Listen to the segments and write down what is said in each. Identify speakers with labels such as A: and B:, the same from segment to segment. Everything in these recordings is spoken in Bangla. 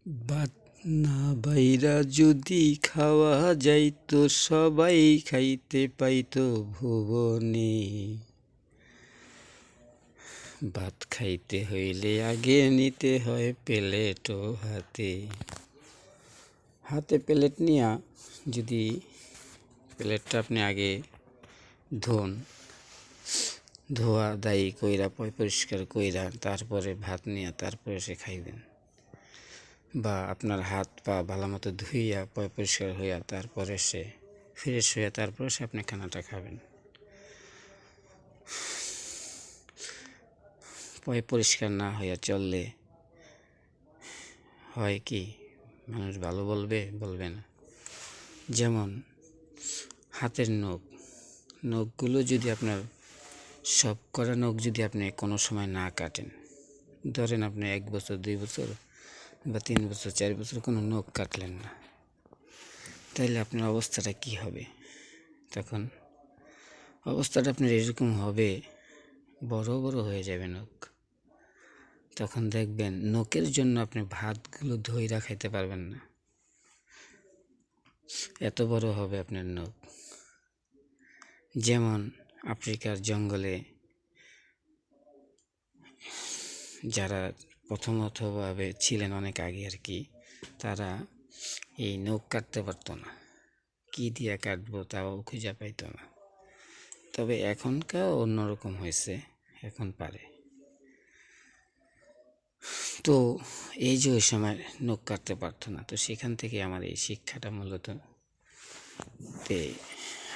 A: ভাত না বাইরা যদি খাওয়া যাইতো, সবাই খাইতে পাইতো ভুবনে। ভাত খাইতে হইলে আগে নিতে হয় প্লেট ও হাতে। হাতে প্লেট নিয়া যদি প্লেটটা আপনি আগে ধোন, ধোয়া দায়ী কইরা পরিষ্কার কইরা তারপরে ভাত নিয়ে তারপরে সে খাইবেন, বা আপনার হাত পা ভালো মতো ধুইয়া পরিষ্কার হইয়া তারপরে সে ফ্রেশ হইয়া তারপরে সে আপনি খানাটা খাবেন। পরিষ্কার না হইয়া চললে হয় কি, মানুষ ভালো বলবে না। যেমন হাতের নখগুলো যদি আপনার সব করা নখ যদি আপনি কোনো সময় না কাটেন, ধরেন আপনি 1 বছর 2 বছর বা 3 বছর 4 বছর কোনো নখ কাটলেন না, তাইলে আপনার অবস্থাটা কি হবে? তখন অবস্থাটা আপনার এরকম হবে, বড় বড় হয়ে যাবে নখ। তখন দেখবেন নখের জন্য আপনি ভাতগুলো ধইরা খাইতে পারবেন না, এত বড় হবে আপনার নখ। যেমন আফ্রিকার জঙ্গলে যারা প্রথমতভাবে ছিলেন অনেক আগে আর কি, তারা এই নখ কাটতে পারতো না, কি দিয়ে কাটবো তাও খুঁজে পাইতো না। তবে এখনকার অন্যরকম হয়েছে, এখন পারে। তো এই যে ওই সময় নখ কাটতে পারতো না, তো সেখান থেকে আমার এই শিক্ষাটা মূলত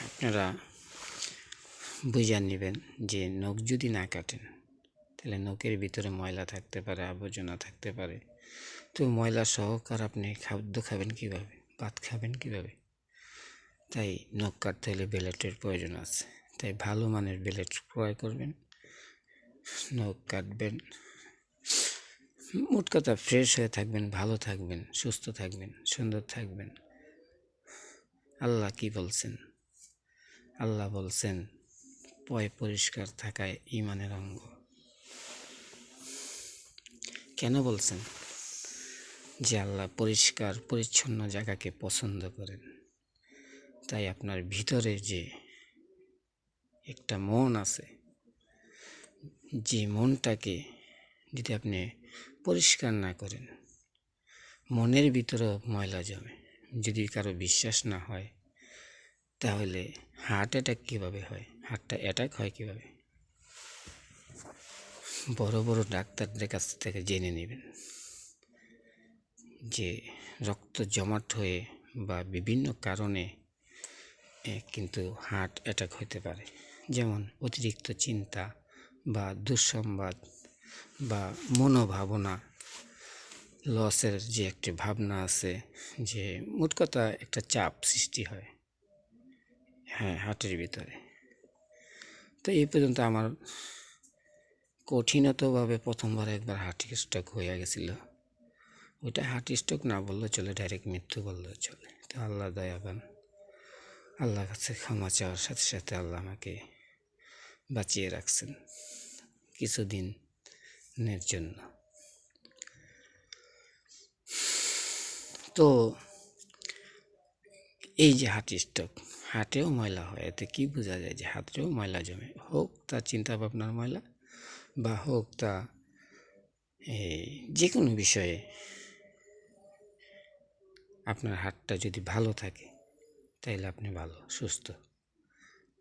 A: আপনারা বুঝে নেবেন যে নখ যদি না কাটেন তাহলে নখের ভিতরে ময়লা থাকতে পারে, আবর্জনা থাকতে পারে। তো ময়লা সহকার আপনি খাদ্য খাবেন কিভাবে, ভাত খাবেন কিভাবে? তাই নখ কাটতে হলে ব্লেডের প্রয়োজন আছে। তাই ভালো মানের ব্লেড ক্রয় করবেন, নখ কাটবেন। মোট কথা ফ্রেশ হয়ে থাকবেন, ভালো থাকবেন, সুস্থ থাকবেন, সুন্দর থাকবেন। আল্লাহ কি বলছেন? আল্লাহ বলছেন পরিষ্কার থাকায় ঈমানের অঙ্গ। কেন বলছেন? যে আল্লাহ পরিষ্কার পরিচ্ছন্ন জায়গাকে পছন্দ করেন। তাই আপনার ভিতরে যে একটা মন আছে, যে মনটাকে যদি আপনি পরিষ্কার না করেন, মনের ভিতরে ময়লা জমে। যদি কারো বিশ্বাস না হয়, তাহলে হার্ট অ্যাটাক কীভাবে হয়? হার্টটা অ্যাটাক হয় কীভাবে? বড় বড় ডাক্তারদের কাছ থেকে জেনে নেবেন যে রক্ত জমাট হয়ে বা বিভিন্ন কারণে কিন্তু হার্ট অ্যাটাক হতে পারে। যেমন অতিরিক্ত চিন্তা বা দুঃসংবাদ বা মনোভাবনা, লসের যে একটি ভাবনা আছে, যে মোট কথা একটা চাপ সৃষ্টি হয় হার্টের ভিতরে। তো এই পর্যন্ত আমার কঠিনতভাবে প্রথমবার একবার হার্ট স্ট্রোক হয়ে গেছিলো। ওইটা হার্ট স্ট্রোক না বললেও চলে, ডাইরেক্ট মৃত্যু বললেও চলে। তো আল্লাহ দয়াবান, আল্লাহর কাছে ক্ষমা চাওয়ার সাথে সাথে আল্লাহ আমাকে বাঁচিয়ে রাখছেন কিছুদিনের জন্য। তো এই যে হার্ট স্ট্রোক, হার্টেও ময়লা হয়, এতে কি বোঝা যায়? যে হার্টেও ময়লা জমে, হোক তার চিন্তা ভাবনার ময়লা বা হোক তা যে কোনো বিষয়ে। আপনার হার্টটা যদি ভালো থাকে তাইলে আপনি ভালো সুস্থ,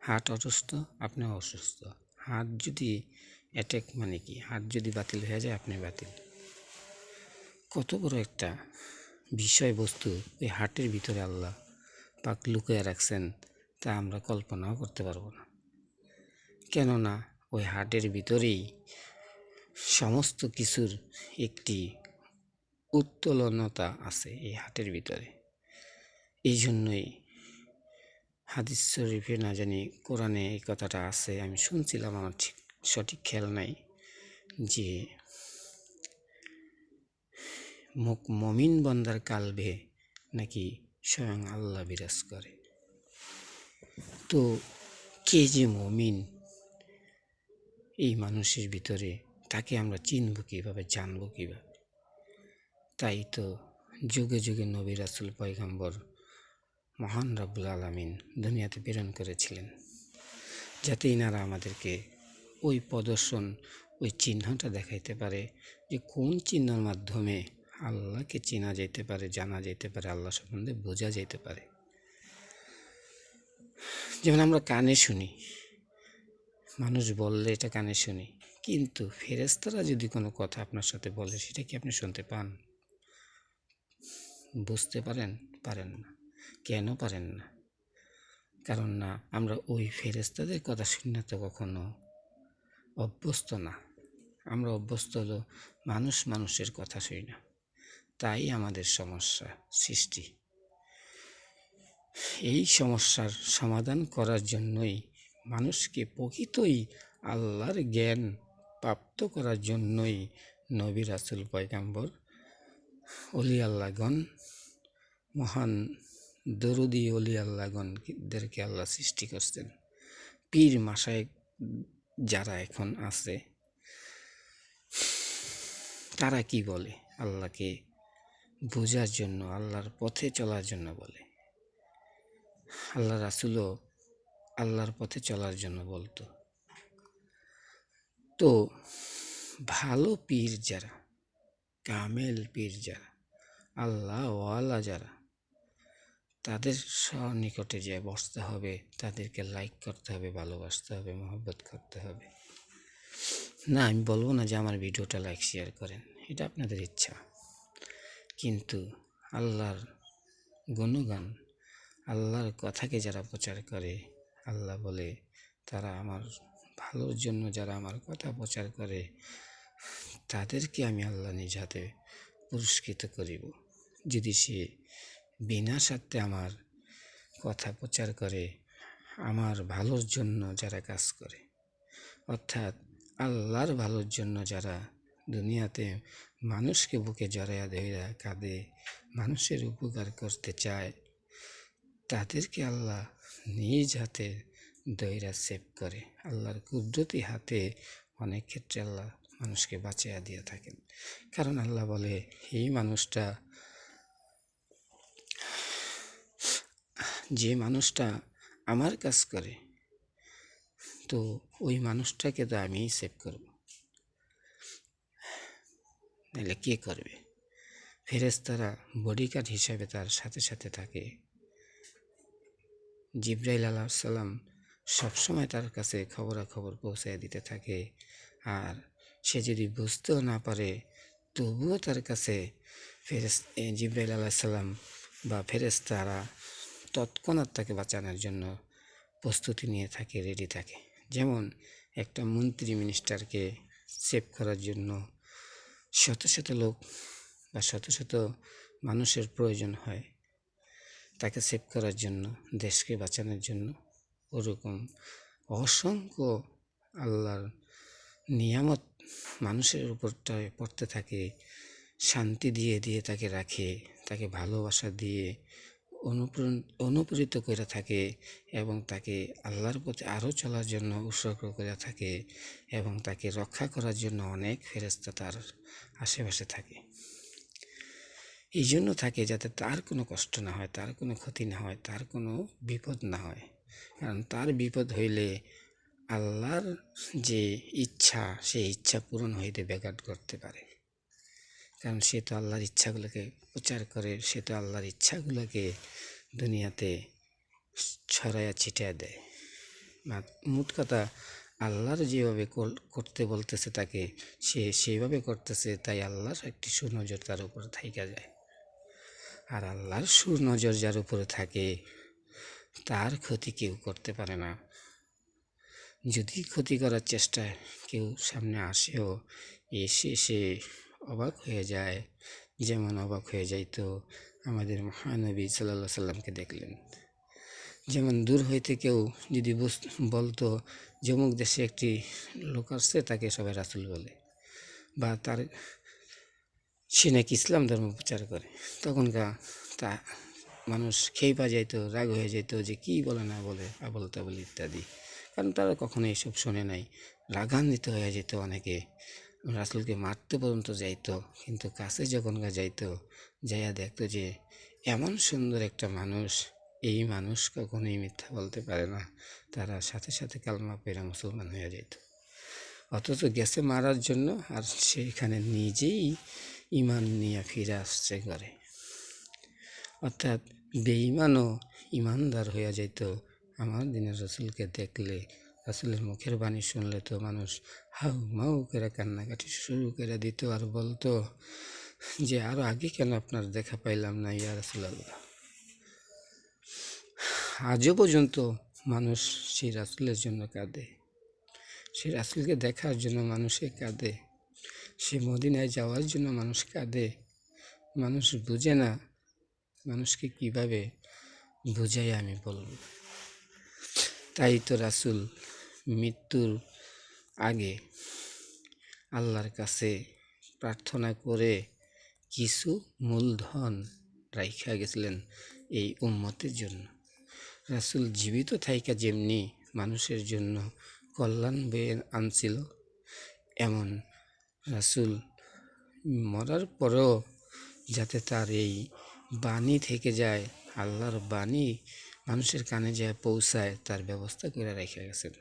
A: হার্ট অসুস্থ আপনিও অসুস্থ। হার্ট যদি অ্যাটাক মানে কি, হার্ট যদি বাতিল হয়ে যায় আপনি বাতিল। কত বড় একটা বিষয়বস্তু ওই হার্টের ভিতরে আল্লাহ পাক লুকিয়ে রাখছেন, তা আমরা কল্পনাও করতে পারবো না। কেননা ওই হার্টের ভিতরেই সমস্ত কিছুর একটি উত্তোলনতা আছে এই হার্টের ভিতরে। এই জন্যই হাদিস শরীফে না জানি কোরআনে এই কথাটা আছে, আমি শুনছিলাম, আমার ঠিক সঠিক খেয়াল নাই, যে মমিন বান্দার কালবে নাকি স্বয়ং আল্লাহ বিরাজ করে। তো কে যে মমিন এই মানুষের ভিতরে, তাকে আমরা চিনব কীভাবে, জানব কীভাবে? তাই তো যুগে যুগে নবী রাসূল পয়গম্বর মহান রব্বুল আলামিন দুনিয়াতে প্রেরণ করেছিলেন, যাতে ইনারা আমাদেরকে ওই প্রদর্শন, ওই চিহ্নটা দেখাইতে পারে যে কোন চিহ্নের মাধ্যমে আল্লাহকে চেনা যেতে পারে, জানা যেতে পারে, আল্লাহ সম্বন্ধে বোঝা যেতে পারে। যেমন আমরা কানে শুনি, মানুষ বললে এটা কানে শুনি, কিন্তু ফেরেশতারা যদি কোনো কথা আপনার সাথে বলে সেটা কি আপনি শুনতে পান? বুঝতে পারেন? পারেন না। কেন পারেন না? কারণ না, আমরা ওই ফেরেশতাদের কথা শুনে তো কখনো অভ্যস্ত না। আমরা অভ্যস্ত হলো মানুষের কথা শুনি না, তাই আমাদের সমস্যা সৃষ্টি। এই সমস্যার সমাধান করার জন্যই মানুষকে প্রকৃতই আল্লাহর জ্ঞান প্রাপ্ত করার জন্যই নবী রাসূল পয়গম্বর অলি আল্লাহগণ, মহান দরুদি অলি আল্লাহগণদেরকে আল্লাহ সৃষ্টি করছেন। পীর মাশায়েখ যারা এখন আছে তারা কি বলে? আল্লাহকে বোঝার জন্য, আল্লাহর পথে চলার জন্য বলে। আল্লাহ রাসূলও আল্লাহর পথে চলার জন্য বলতো। তো ভালো পীর যারা, কামেল পীর যারা, আল্লাহ ওয়ালা যারা, তাদের সন্নিকটে যে বসতে হবে, তাদেরকে লাইক করতে হবে, ভালোবাসতে হবে, মহব্বত করতে হবে। না, আমি বলবো না যে আমার ভিডিওটা লাইক শেয়ার করেন, এটা আপনাদের ইচ্ছা, কিন্তু আল্লাহর গুণগান, আল্লাহর কথাকে যারা প্রচার করে, আল্লাহ বলে তারা আমার ভালোর জন্য যারা আমার কথা প্রচার করে তাদেরকে আমি আল্লাহ নিজ হাতে পুরস্কৃত করিব। যদি সে বিনা স্বার্থে আমার কথা প্রচার করে, আমার ভালোর জন্য যারা কাজ করে, অর্থাৎ আল্লাহর ভালোর জন্য যারা দুনিয়াতে মানুষকে বুকে জড়াইয়া ধইরা কাঁদে, মানুষের উপকার করতে চায়, তাদেরকে আল্লাহ নিজ হাতে দইরা সেভ করে। আল্লাহর কুদরতি হাতে অনেক ক্ষেত্রে আল্লাহ মানুষকে বাঁচাইয়া দিয়ে থাকেন। কারণ আল্লাহ বলে, এই মানুষটা, যে মানুষটা আমার কাজ করে, তো ওই মানুষটাকে তো আমিই সেভ করব, নাহলে কে করবে? ফেরেশতারা বডিগার্ড হিসাবে তার সাথে সাথে থাকে। জিবরাইল আলাইহিস সালাম সবসময় তার কাছে খবরাখবর পৌঁছায় দিতে থাকে, আর সে যদি বুঝতেও না পারে তবুও তার কাছে জিবরাইল আলাইহিস সালাম বা ফেরেশতারা তৎক্ষণাৎ তাকে বাঁচানোর জন্য প্রস্তুতি নিয়ে থাকে, রেডি থাকে। যেমন একটা মন্ত্রী মিনিস্টারকে সেভ করার জন্য শত শত লোক বা শত শত মানুষের প্রয়োজন হয় তাকে সেভ করার জন্য, দেশকে বাঁচানোর জন্য। ওরকম অসংখ্য আল্লাহর নিয়ামত মানুষের উপরটায় পড়তে থাকে, শান্তি দিয়ে দিয়ে তাকে রাখে, তাকে ভালোবাসা দিয়ে অনুপ্রেরিত করে থাকে, এবং তাকে আল্লাহর পথে আরও চলার জন্য উৎসর্গ করে থাকে, এবং তাকে রক্ষা করার জন্য অনেক ফেরেশতা তার আশেপাশে থাকে। এই জন্য থাকে যাতে তার কোনো কষ্ট না হয়, তার কোনো ক্ষতি না হয়, তার কোনো বিপদ না হয়। কারণ তার বিপদ হইলে আল্লাহর যে ইচ্ছা, সেই ইচ্ছা পূরণ হইতে ব্যাঘাত করতে পারে। কারণ সে তো আল্লাহর ইচ্ছাগুলোকে প্রচার করে, সে তো আল্লাহর ইচ্ছাগুলোকে দুনিয়াতে ছড়াইয়া ছিটিয়ে দেয়। মোট কথা, আল্লাহর যেভাবে করতে বলতেছে তাকে, সে সেইভাবে করতেছে, তাই আল্লাহর একটি সুনজর তার উপর থাইকা যায়। আর আল্লাহর সুনজর যার উপরে থাকে তার ক্ষতি কেউ করতে পারে না। যদি ক্ষতি করার চেষ্টায় কেউ সামনে আসেও, এসে সে অবাক হয়ে যায়, যেমন অবাক হয়ে যাইতো আমাদের মহানবী সাল্লাল্লাহু আলাইহি সাল্লামকে দেখলেন। যেমন দূর হইতে কেউ যদি বলতো যে অমুক দেশে একটি লোক আসছে, তাকে সবাই রাসূল বলে, বা তার সে নাকি ইসলাম ধর্ম প্রচার করে, তখনকার তা মানুষ খেপা যাইতো, রাগ হয়ে যেত যে কী বলে না বলে, আবল তাবল ইত্যাদি। কারণ তারা কখনো এইসব শোনে নাই, রাগান্বিত হয়ে যেত অনেকে। রাসূলকে মারতে পর্যন্ত যাইতো, কিন্তু কাছে যখন যাইতো যাইয়া দেখতো যে এমন সুন্দর একটা মানুষ, এই মানুষ কখনোই মিথ্যা বলতে পারে না, তারা সাথে সাথে কালমা পড়ে মুসলমান হয়ে যেত। অথচ গেছে মারার জন্য, আর সেখানে নিজেই ইমান নিয়ে ফিরে আসছে ঘরে। অর্থাৎ বেঈমানও ইমানদার হইয়া যাইত আমার দিনের রসুলকে দেখলে, রাসূলের মুখের বাণী শুনলে তো মানুষ হাউ মাউ করে কান্নাকাটি শুরু করে দিত, আর বলতো যে আরও আগে কেন আপনার দেখা পাইলাম না ইয়া রাসূলুল্লাহ। আজও পর্যন্ত মানুষ সেই রাসূলের জন্য কাঁদে, সেই রাসূলকে দেখার জন্য মানুষে কাঁদে, সে মদিনায় যাওয়ার জন্য মানুষ কাঁদে। মানুষ বুঝে না, মানুষকে কিভাবে বুঝাই আমি বলব। তাই তো রাসূল মৃত্যুর আগে আল্লাহর কাছে প্রার্থনা করে কিছু মূলধন রাইখা গেছিলেন এই উম্মতের জন্য। রাসূল জীবিত থাইকা যেমনি মানুষের জন্য কল্যাণ বয়ে আনছিল, এমন রাসূল মরার পরেও যাতে তার এই বাণী থেকে যায়, আল্লাহর বাণী মানুষের কানে যায় পৌঁছায়, তার ব্যবস্থা করে রেখে গেছেন।